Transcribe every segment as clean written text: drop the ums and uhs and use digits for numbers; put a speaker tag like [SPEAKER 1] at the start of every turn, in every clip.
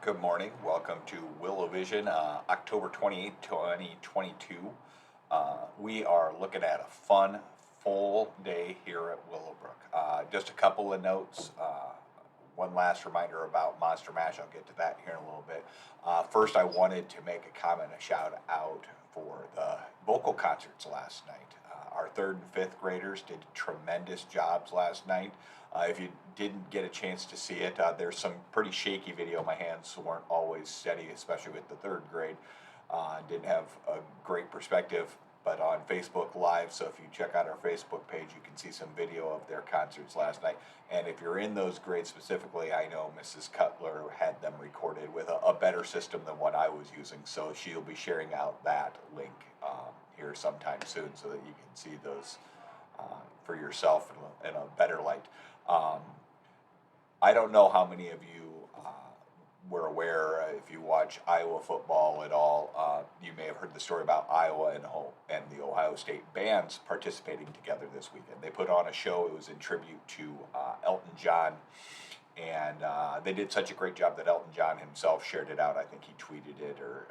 [SPEAKER 1] Good morning. Welcome to WillowVision, October 28th, 2022. We are looking at a fun, full day here at Willowbrook. Just a couple of notes. One last reminder about Monster Mash. I'll get to that here in a little bit. First, I wanted to make a comment, a shout out for the vocal concerts last night. Our third and fifth graders did tremendous jobs last night. If you didn't get a chance to see it, there's some pretty shaky video. My hands weren't always steady, especially with the third grade. Didn't have a great perspective, but on Facebook Live, so if you check out our Facebook page, you can see some video of their concerts last night. And if you're in those grades specifically, I know Mrs. Cutler had them recorded with a better system than what I was using, so she'll be sharing out that link here sometime soon so that you can see those for yourself in a better light. I don't know how many of you were aware, if you watch Iowa football at all, you may have heard the story about Iowa and the Ohio State bands participating together this weekend. They put on a show. It was in tribute to Elton John, and they did such a great job that Elton John himself shared it out. I think he tweeted it, or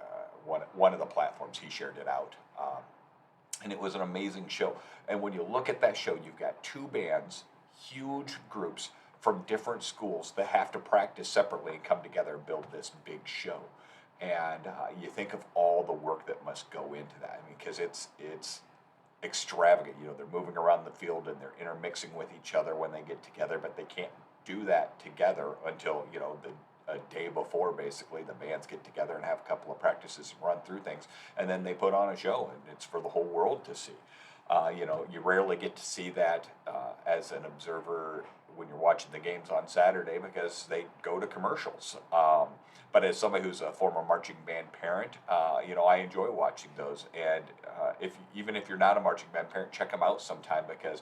[SPEAKER 1] one of the platforms he shared it out. And it was an amazing show. And when you look at that show, you've got two bands, huge groups from different schools that have to practice separately and come together and build this big show. And you think of all the work that must go into that. I mean, because it's extravagant. You know, they're moving around the field and they're intermixing with each other when they get together, but they can't do that together until, a day before. Basically, the bands get together and have a couple of practices and run through things, and then they put on a show, and it's for the whole world to see. You rarely get to see that as an observer when you're watching the games on Saturday because they go to commercials. But as somebody who's a former marching band parent, I enjoy watching those. And even if you're not a marching band parent, check them out sometime because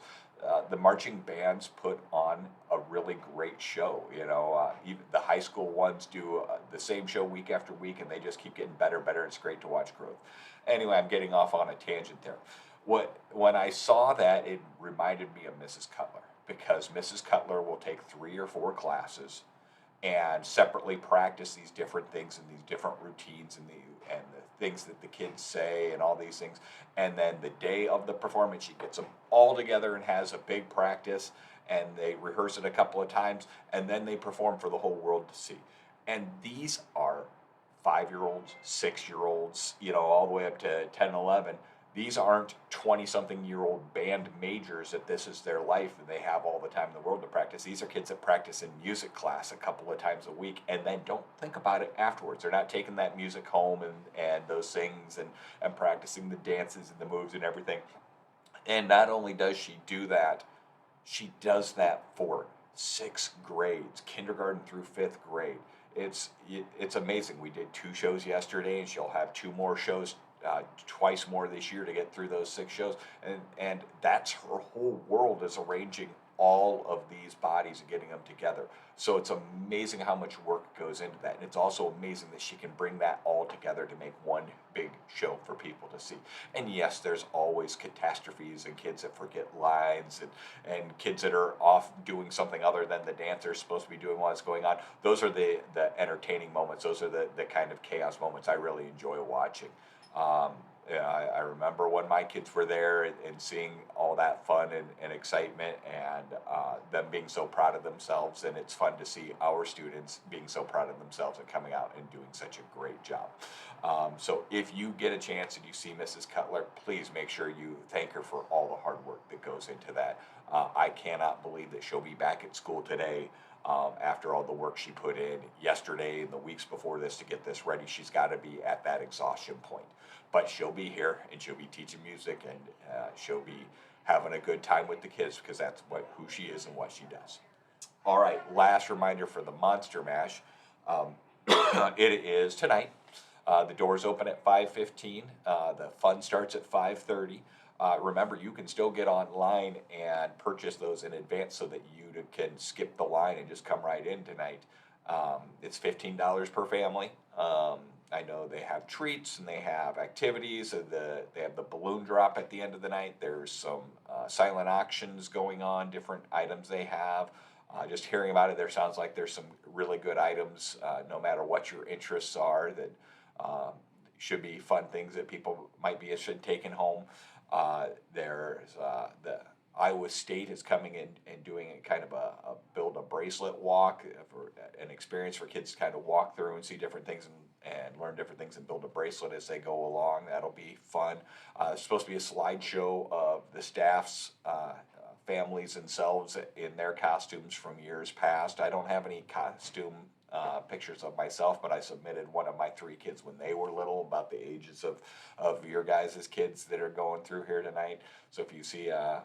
[SPEAKER 1] the marching bands put on a really great show. Even the high school ones do the same show week after week, and they just keep getting better and better. It's great to watch growth. Anyway, I'm getting off on a tangent there. When I saw that, it reminded me of Mrs. Cutler, because Mrs. Cutler will take 3 or 4 classes and separately practice these different things and these different routines and the things that the kids say and all these things. And then the day of the performance, she gets them all together and has a big practice, and they rehearse it a couple of times, and then they perform for the whole world to see. And these are 5-year-olds, 6-year-olds, all the way up to 10, 11. These aren't 20-something-year-old band majors that this is their life and they have all the time in the world to practice. These are kids that practice in music class a couple of times a week and then don't think about it afterwards. They're not taking that music home and those things and practicing the dances and the moves and everything. And not only does she do that, she does that for 6 grades, kindergarten through 5th grade. It's amazing. We did 2 shows yesterday, and she'll have 2 more shows, twice more this year to get through those 6 shows. And that's her whole world, is arranging all of these bodies and getting them together. So it's amazing how much work goes into that. And it's also amazing that she can bring that all together to make one big show for people to see. And yes, there's always catastrophes and kids that forget lines and kids that are off doing something other than the dance they're supposed to be doing while it's going on. Those are the entertaining moments. Those are the kind of chaos moments I really enjoy watching. I remember when my kids were there and seeing all that fun and excitement and them being so proud of themselves, and it's fun to see our students being so proud of themselves and coming out and doing such a great job. So if you get a chance and you see Mrs. Cutler, please make sure you thank her for all the hard work that goes into that. I cannot believe that she'll be back at school today. After all the work she put in yesterday and the weeks before this to get this ready. She's got to be at that exhaustion point. But she'll be here, and she'll be teaching music, and she'll be having a good time with the kids, because that's who she is and what she does. All right, last reminder for the Monster Mash. It is tonight. The doors open at 5:15. The fun starts at 5:30. Remember, you can still get online and purchase those in advance so that you can skip the line and just come right in tonight. It's $15 per family. I know they have treats and they have activities. They have the balloon drop at the end of the night. There's some silent auctions going on, different items they have. Just hearing about it, there sounds like there's some really good items, no matter what your interests are, that um, should be fun things that people might be interested in taking home. There's the Iowa State is coming in and doing a kind of a build a bracelet walk for an experience for kids to kind of walk through and see different things and learn different things and build a bracelet as they go along. That'll be fun. It's supposed to be a slideshow of the staff's families themselves in their costumes from years past. I don't have any costume pictures of myself, but I submitted one of my three kids when they were little, about the ages of your guys' kids that are going through here tonight. So if you see, I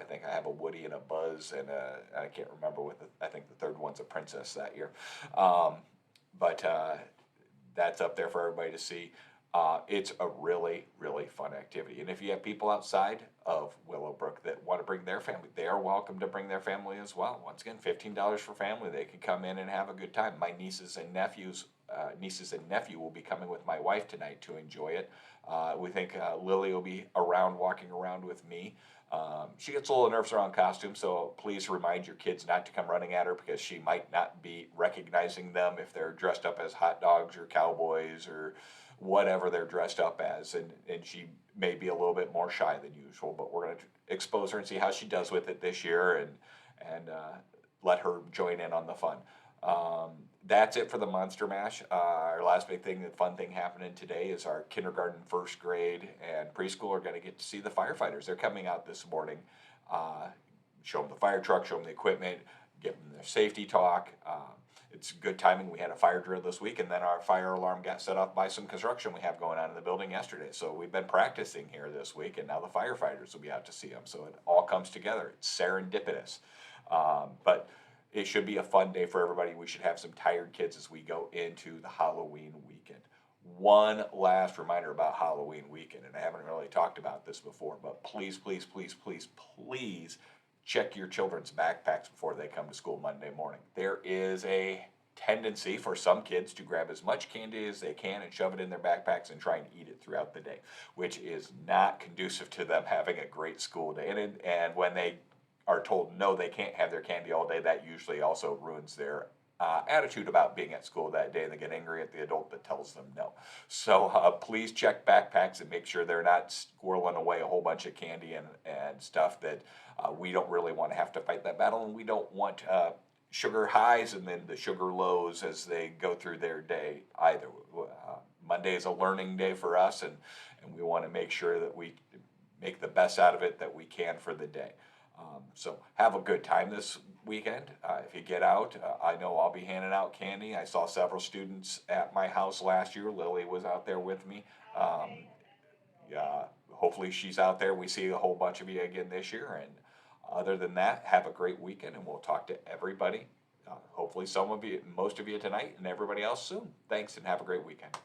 [SPEAKER 1] think I have a Woody and a Buzz, and I can't remember what I think the third one's a princess that year. Um, but that's up there for everybody to see. It's a really, really fun activity. And if you have people outside of Willowbrook that want to bring their family, they are welcome to bring their family as well. Once again, $15 for family. They can come in and have a good time. My nieces and nephew will be coming with my wife tonight to enjoy it. We think Lily will be around, walking around with me. She gets a little nervous around costumes, so please remind your kids not to come running at her, because she might not be recognizing them if they're dressed up as hot dogs or cowboys or whatever they're dressed up as, and she may be a little bit more shy than usual, but we're going to expose her and see how she does with it this year, and let her join in on the fun. Um, that's it for the Monster Mash. Our last big thing, the fun thing happening today, is our kindergarten, first grade, and preschool are going to get to see the firefighters. They're coming out this morning, uh, show them the fire truck, show them the equipment, give them their safety talk. It's good timing. We had a fire drill this week, and then our fire alarm got set off by some construction we have going on in the building yesterday. So we've been practicing here this week, and now the firefighters will be out to see them. So it all comes together. It's serendipitous. But it should be a fun day for everybody. We should have some tired kids as we go into the Halloween weekend. One last reminder about Halloween weekend, and I haven't really talked about this before, but please, please, please, please, please check your children's backpacks before they come to school Monday morning. There is a tendency for some kids to grab as much candy as they can and shove it in their backpacks and try and eat it throughout the day, which is not conducive to them having a great school day. And when they are told no, they can't have their candy all day, that usually also ruins their attitude about being at school that day, and they get angry at the adult that tells them no. So please check backpacks and make sure they're not squirreling away a whole bunch of candy and stuff that we don't really want to have to fight that battle, and we don't want sugar highs and then the sugar lows as they go through their day either. Monday is a learning day for us, and we want to make sure that we make the best out of it that we can for the day. So have a good time this weekend. If you get out, I know I'll be handing out candy. I saw several students at my house last year. Lily was out there with me. Yeah, hopefully she's out there. We see a whole bunch of you again this year. And other than that, have a great weekend, and we'll talk to everybody. Hopefully some of you, most of you tonight, and everybody else soon. Thanks, and have a great weekend.